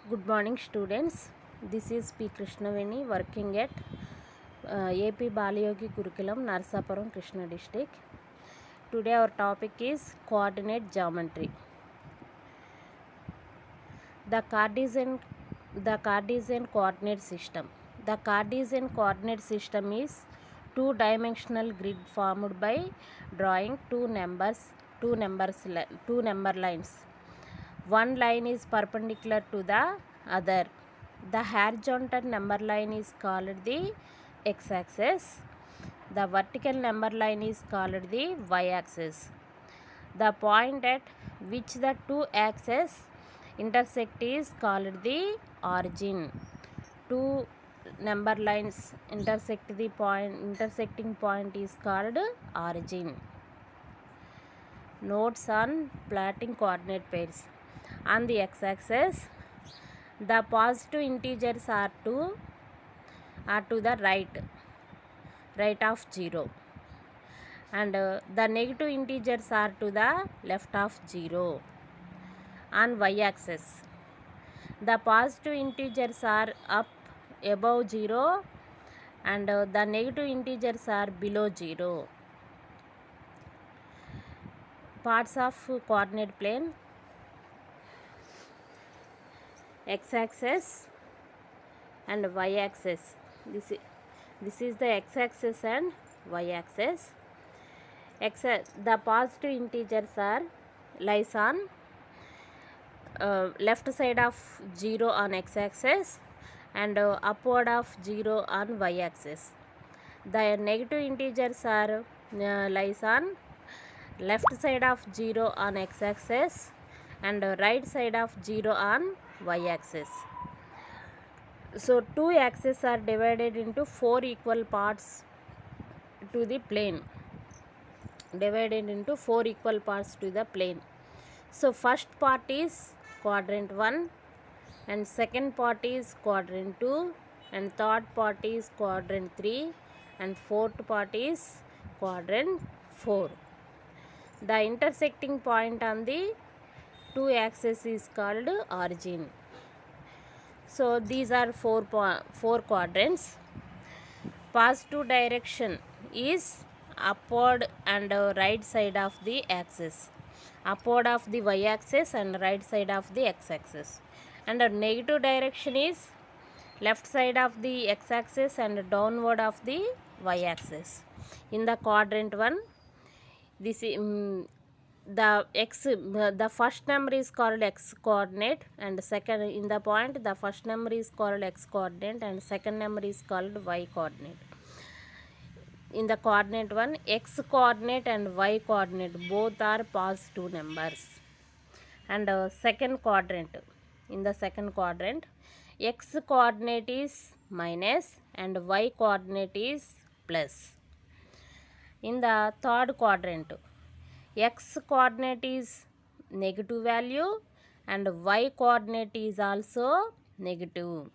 Good morning, students. This is P. Krishnaveni working at AP Balayogi Curriculum, Narsapuram, Krishna district. Today our topic is coordinate geometry. The Cartesian coordinate system. The Cartesian coordinate system is two-dimensional grid formed by drawing two number lines. One line is perpendicular to the other. The horizontal number line is called the x-axis. The vertical number line is called the y-axis. The point at which the two axes intersect is called the origin. Two number lines intersecting point is called origin. Notes on plotting coordinate pairs. On the x-axis, the positive integers are to the right of 0, and the negative integers are to the left of 0. On y-axis, the positive integers are up above 0 and the negative integers are below 0. Parts of coordinate plane: x-axis and y-axis. This is the x-axis and y-axis. The positive integers lies on left side of 0 on x-axis and upward of 0 on y-axis. The negative integers lies on left side of 0 on x-axis and right side of 0 on y-axis. So two axes are divided into four equal parts to the plane. So first part is quadrant 1 and second part is quadrant 2 and third part is quadrant 3 and fourth part is quadrant 4. The intersecting point on the two axes is called origin. So these are four quadrants. Positive direction is upward and right side of the axis, upward of the y-axis and right side of the x-axis, and negative direction is left side of the x-axis and downward of the y-axis. In the quadrant 1, this is the first number is called x coordinate, and second in the point the first number is called x coordinate and second number is called y coordinate. In the coordinate 1, x coordinate and y coordinate both are positive numbers. And second quadrant, in the second quadrant, x coordinate is minus and y coordinate is plus. In the third quadrant, x coordinate is negative value and y coordinate is also negative.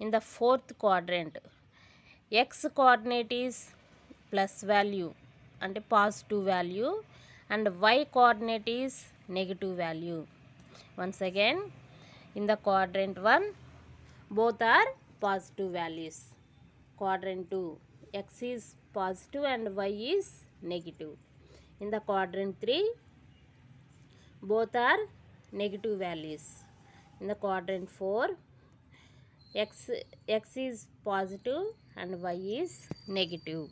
In the fourth quadrant, x coordinate is plus value and positive value and y coordinate is negative value. Once again, in the quadrant 1, both are positive values. Quadrant 2, x is positive and y is negative. In the quadrant 3, both are negative values. In the quadrant 4, x is positive and y is negative.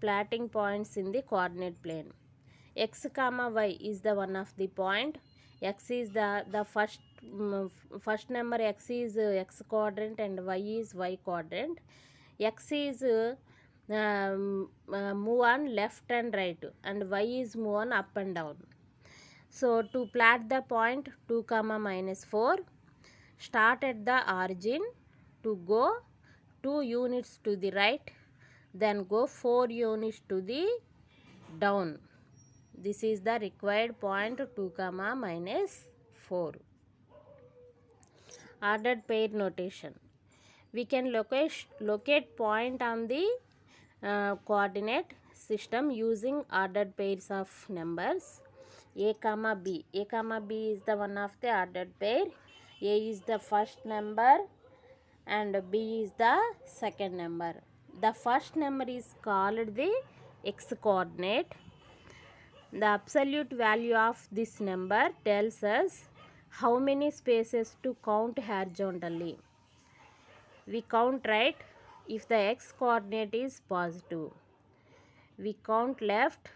Plotting points in the coordinate plane. X comma y is the one of the point. X is the first number. X is x quadrant and y is y quadrant. X is move on left and right and y is move on up and down. So to plot the point 2 comma minus 4, start at the origin to go 2 units to the right, then go 4 units to the down. This is the required point 2 comma minus 4. Ordered pair notation. We can locate point on the coordinate system using ordered pairs of numbers. A comma B. A comma B is the one of the ordered pair. A is the first number and B is the second number. The first number is called the x coordinate. The absolute value of this number tells us how many spaces to count horizontally. We count right if the x coordinate is positive. We count left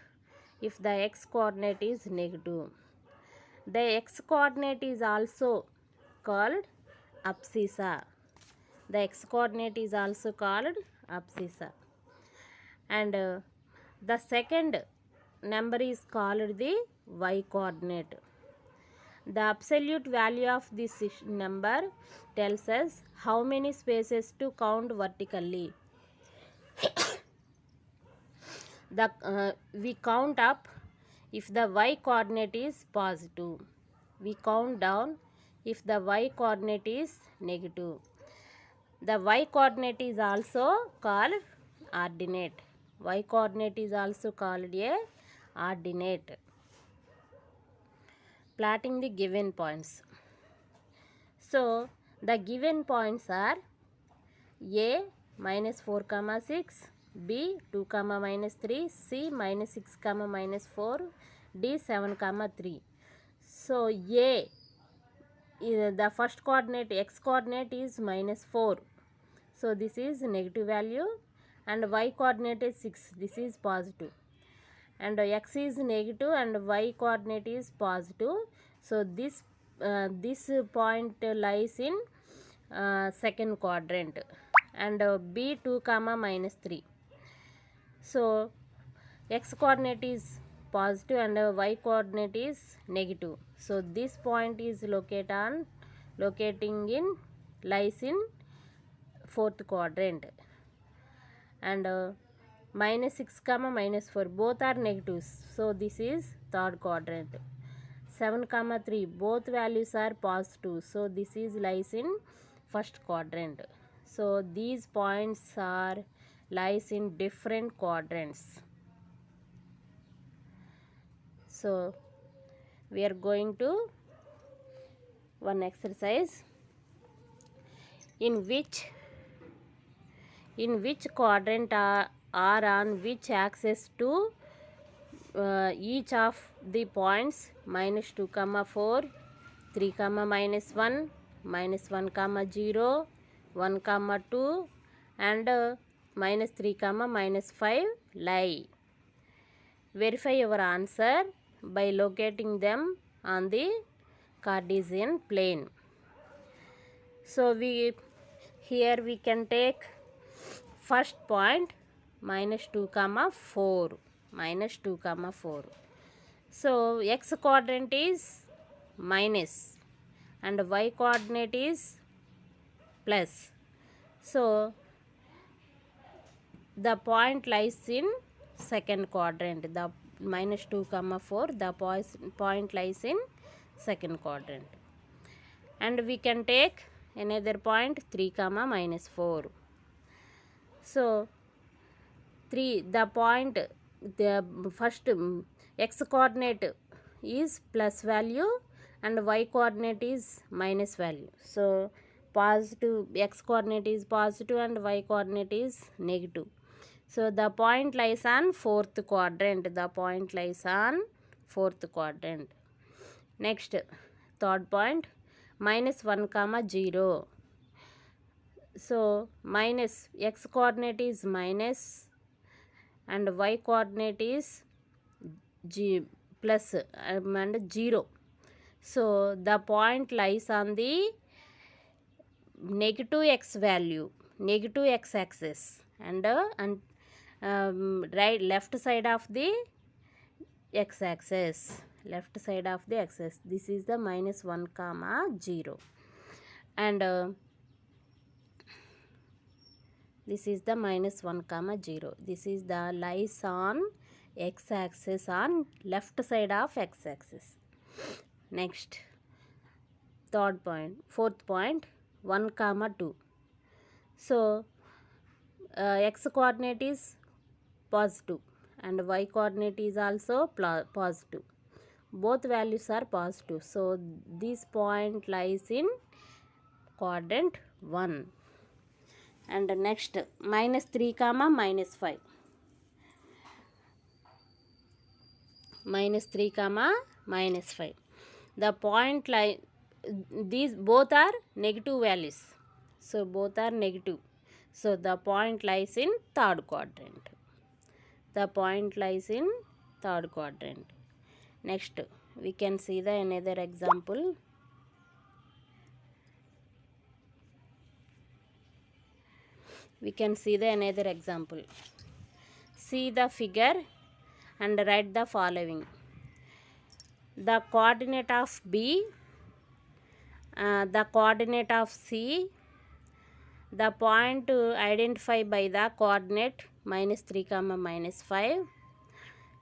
if the x coordinate is negative. The x coordinate is also called abscissa. The x coordinate is also called abscissa. And the second number is called the y coordinate. The absolute value of this number tells us how many spaces to count vertically. We count up if the y coordinate is positive. We count down if the y coordinate is negative. The y coordinate is also called ordinate. Y coordinate is also called a ordinate. Plotting the given points. So the given points are A minus 4 comma 6, B 2 comma minus 3, C minus 6 comma minus 4, D 7 comma 3. So A, the first coordinate x coordinate is minus 4. So this is negative value, and y coordinate is 6. This is positive. And x is negative and y coordinate is positive. So this point lies in second quadrant, and B 2 comma minus 3. So x coordinate is positive and y coordinate is negative. So this point is lies in fourth quadrant, and minus 6 comma minus 4 both are negatives. So this is third quadrant. 7 comma 3 both values are positive. So this is lies in first quadrant. So these points are lies in different quadrants. So we are going to one exercise in which quadrant are on which axis to each of the points minus 2 comma 4, 3 comma minus 1, minus 1 comma 0, 1 comma 2 and minus 3 comma minus 5 lie. Verify your answer by locating them on the Cartesian plane. So here we can take first point minus 2 comma 4, minus 2 comma 4. So x coordinate is minus and y coordinate is plus. So the point lies in second quadrant. The minus 2 comma 4, the point lies in second quadrant. And we can take another point 3 comma minus 4. So the point, the first x coordinate is plus value and y coordinate is minus value. So positive, x coordinate is positive and y coordinate is negative. So the point lies on fourth quadrant. The point lies on fourth quadrant. Next, third point minus 1 comma 0. So minus, x coordinate is minus and y coordinate is plus and 0. So the point lies on the negative x value, negative x axis, and left side of the x axis, left side of the axis. This is the minus 1 comma 0, and this is the minus 1 comma 0. This is the lies on x axis, on left side of x axis. Next, fourth point 1 comma 2. So x coordinate is positive and y coordinate is also positive. both values are positive. So this point lies in quadrant 1. And next, -3 comma -5. -3 comma -5. The point lie, these both are negative values. So both are negative. So the point lies in third quadrant. The point lies in third quadrant. Next, we can see the another example. We can see the another example. See the figure and write the following. The coordinate of B, the coordinate of C, the point identified by the coordinate -3 comma -5,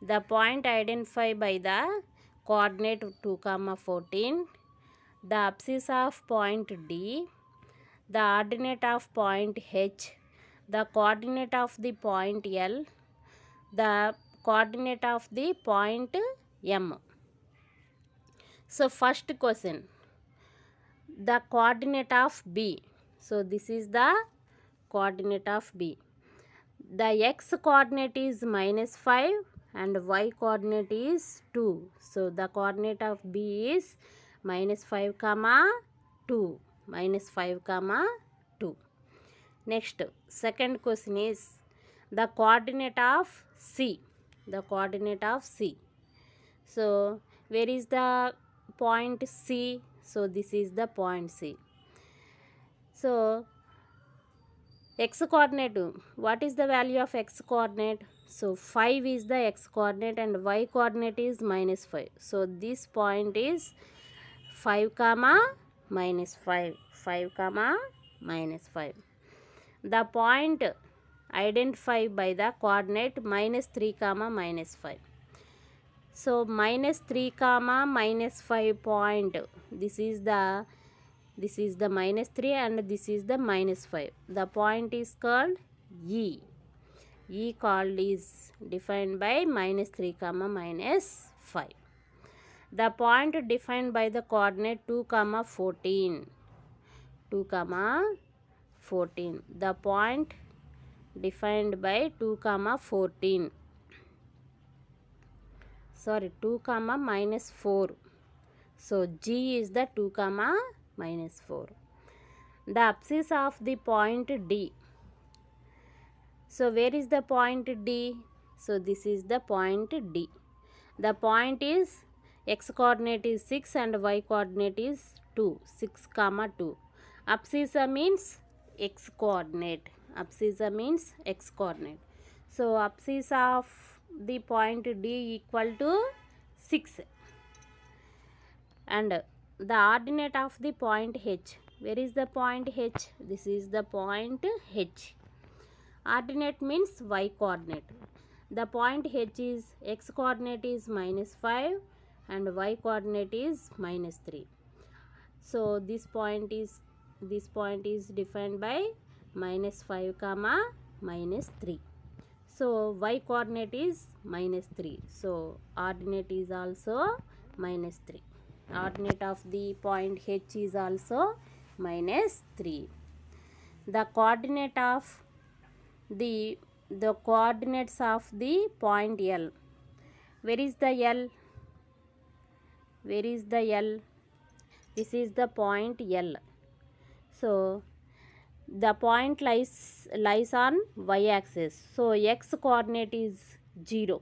the point identified by the coordinate 2 comma 14, the abscissa of point D, the ordinate of point H, the coordinate of the point L, the coordinate of the point M. So first question, the coordinate of B. So this is the coordinate of B. The x coordinate is -5 and y coordinate is 2. So the coordinate of B is -5 comma 2. -5 comma 2. Next, second question is the coordinate of C. The coordinate of C. So where is the point C? So this is the point C. So x coordinate, what is the value of x coordinate? So 5 is the x coordinate and y coordinate is -5. So this point is 5 comma -5. 5 comma -5. The point identified by the coordinate -3 comma -5. So -3 comma -5 point, this is the -3 and this is the -5. The point is called E. E called is defined by -3 comma -5. The point defined by the coordinate 2 comma 14. 2 comma 14. The point defined by 2 comma 14. Sorry, 2 comma -4. So G is the 2 comma -4. The abscissa of the point D. So where is the point D? So this is the point D. The point is x coordinate is 6 and y coordinate is 2. 6 comma 2. Abscissa means x coordinate. Abscissa means x coordinate. So abscissa of the point D equal to 6. And the ordinate of the point H. Where is the point H? This is the point H. Ordinate means y coordinate. The point H is x coordinate is -5 and y coordinate is -3. So this point is defined by -5 comma -3. So y coordinate is -3. So ordinate is also -3. Ordinate of the point H is also -3. The coordinate of the coordinates of the point L. Where is the L? Where is the L? This is the point L. So the point lies on y axis. So x coordinate is 0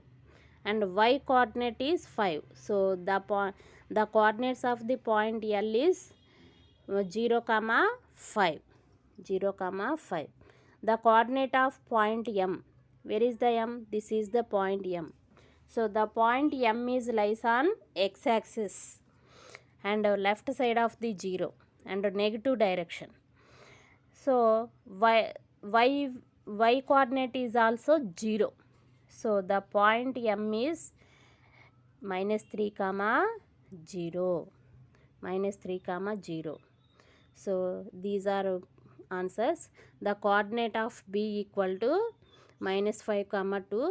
and y coordinate is 5. So the coordinates of the point L is 0 comma 5. 0 comma 5. The coordinate of point M. Where is the M? This is the point M. So the point M is lies on x axis and left side of the 0 and negative direction. So y coordinate is also 0. So the point M is -3 comma 0. -3 comma 0. So these are answers. The coordinate of B equal to -5 comma 2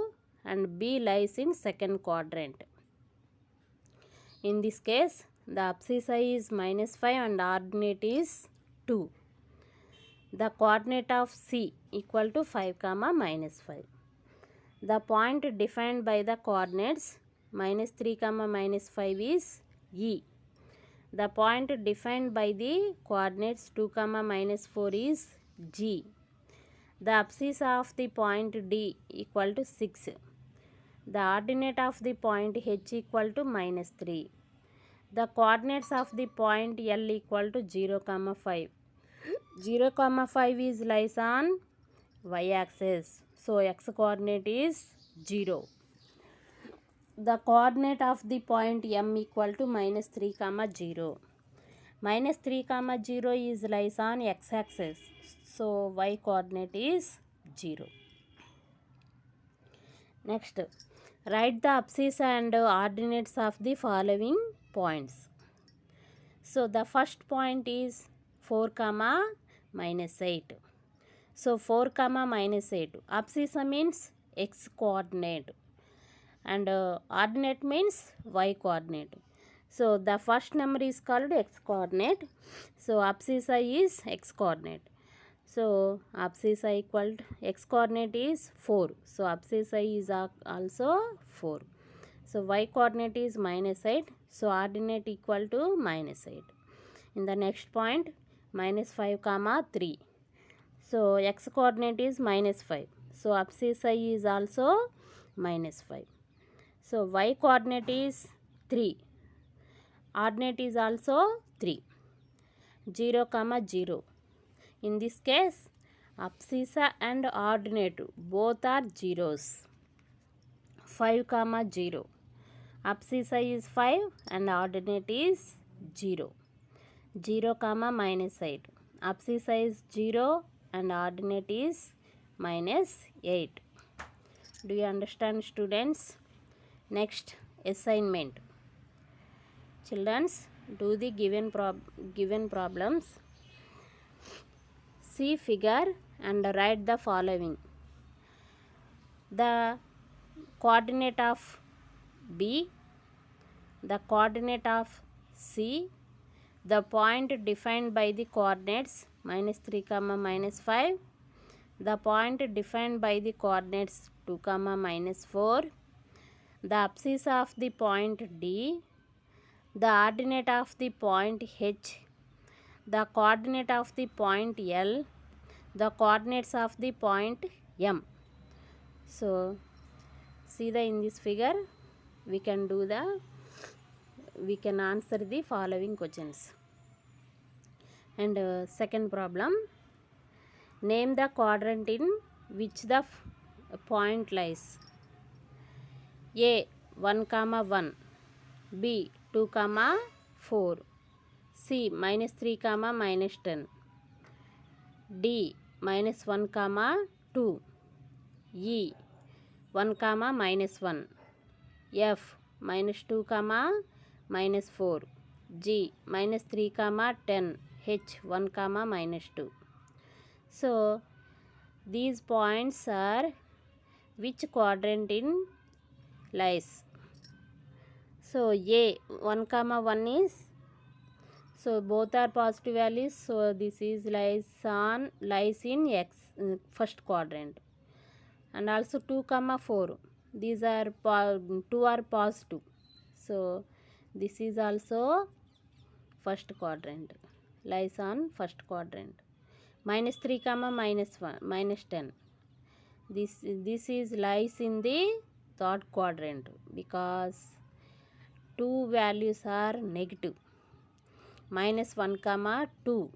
and B lies in second quadrant. In this case, the abscissa is -5 and ordinate is 2. The coordinate of C equal to 5, -5. The point defined by the coordinates -3, -5 is E. The point defined by the coordinates 2, -4 is G. The abscissa of the point D equal to 6. The ordinate of the point H equal to -3. The coordinates of the point L equal to 0, 5. 0, 5 is lies on y-axis. So, x coordinate is 0. The coordinate of the point M equal to -3, 0. -3, 0 is lies on x-axis. So, y coordinate is 0. Next, write the abscissa and ordinates of the following points. So, the first point is 4, -8. So, 4, -8. Abscissa means x coordinate and ordinate means y coordinate. So, the first number is called x coordinate. So, abscissa is x coordinate. So, abscissa equal to x coordinate is 4. So, abscissa is also 4. So, y coordinate is -8. So, ordinate equal to -8. In the next point, -5, 3. So, x coordinate is -5. So, abscissa is also -5. So, y coordinate is 3. Ordinate is also 3. 0, 0. In this case, abscissa and ordinate both are zeros. 5, 0. Abscissa is 5 and ordinate is 0. 0, -8. Abscissa is 0 and ordinate is -8. Do you understand, students? Next, assignment. Childrens, do the given problems. See figure and write the following. The coordinate of B, the coordinate of C, the point defined by the coordinates -3, -5, the point defined by the coordinates 2, -4, the abscissa of the point D, the ordinate of the point H, the coordinate of the point L, the coordinates of the point M. So, see in this figure, we can answer the following questions. And second problem, name the quadrant in which the point lies. A 1, 1, B 2, 4, C -3, -10, D -1, 2, E 1, -1, F -2, -4, G -3, 10, H 1, -2. So, these points are which quadrant in lies. So, A 1, 1 is, so both are positive values. So, this is lies in X first quadrant. And also 2, 4. These are 2 are positive. So, this is also first quadrant, lies on first quadrant. -3, -1, -10. This is lies in the third quadrant because two values are negative. -1, 2.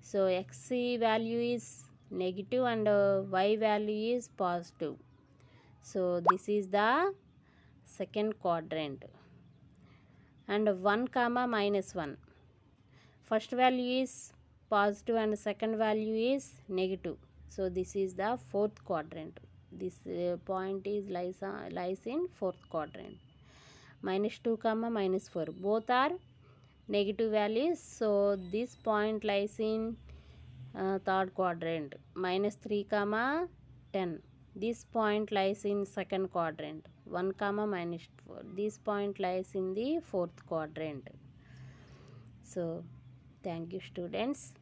So, x value is negative and y value is positive. So, this is the second quadrant. And 1, -1. First value is positive and second value is negative. So, this is the fourth quadrant. This point is lies in fourth quadrant. -2, -4. Both are negative values. So, this point lies in third quadrant. -3, 10. This point lies in second quadrant. 1 comma minus 4. This point lies in the fourth quadrant. So thank you students.